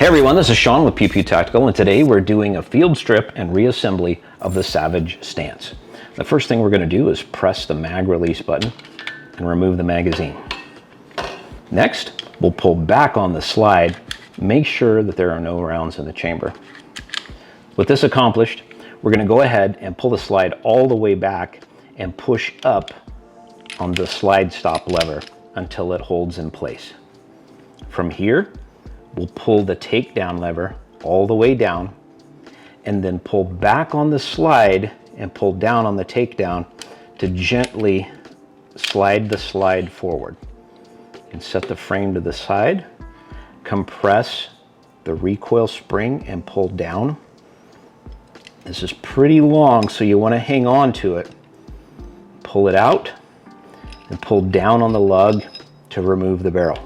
Hey everyone, this is Sean with Pew Pew Tactical, and today we're doing a field strip and reassembly of the Savage stance. The first thing we're going to do is press the mag release button and remove the magazine. Next, we'll pull back on the slide, make sure that there are no rounds in the chamber. With this accomplished, we're going to go ahead and pull the slide all the way back and push up on the slide stop lever until it holds in place. From here, we'll pull the takedown lever all the way down and then pull back on the slide and pull down on the takedown to gently slide the slide forward. And set the frame to the side, compress the recoil spring and pull down. This is pretty long, so you want to hang on to it. Pull it out and pull down on the lug to remove the barrel.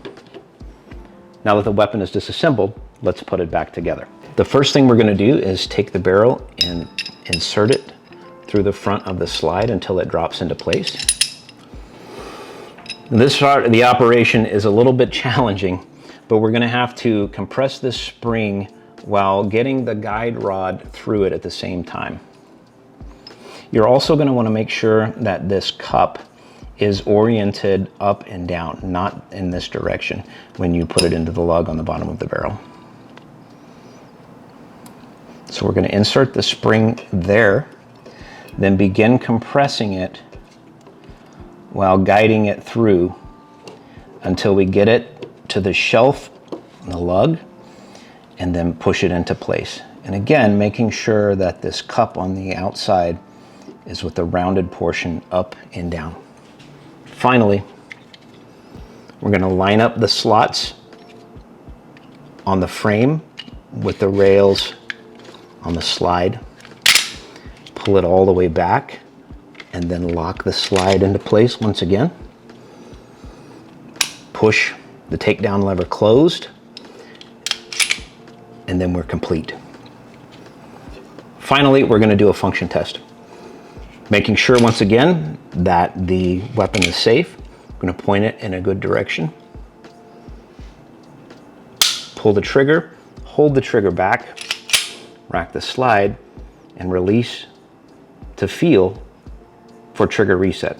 Now that the weapon is disassembled, let's put it back together. The first thing we're going to do is take the barrel and insert it through the front of the slide until it drops into place. This part of the operation is a little bit challenging, but we're going to have to compress this spring while getting the guide rod through it at the same time. You're also going to want to make sure that this cup is oriented up and down, not in this direction when you put it into the lug on the bottom of the barrel. So we're going to insert the spring there, then begin compressing it while guiding it through until we get it to the shelf on the lug and then push it into place. And again, making sure that this cup on the outside is with the rounded portion up and down. Finally, we're going to line up the slots on the frame with the rails on the slide, pull it all the way back, and then lock the slide into place once again. Push the takedown lever closed, and then we're complete. Finally, we're going to do a function test. Making sure once again that the weapon is safe. I'm going to point it in a good direction. Pull the trigger, hold the trigger back, rack the slide, and release to feel for trigger reset.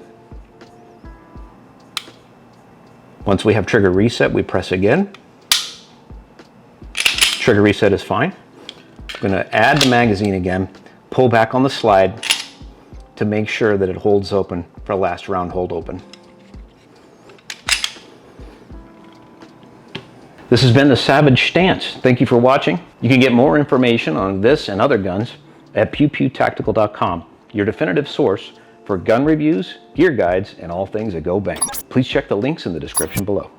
Once we have trigger reset, we press again. Trigger reset is fine. I'm going to add the magazine again, pull back on the slide to make sure that it holds open for last round hold open. This has been the Savage stance. Thank you for watching. You can get more information on this and other guns at pewpewtactical.com, your definitive source for gun reviews, gear guides, and all things that go bang. Please check the links in the description below.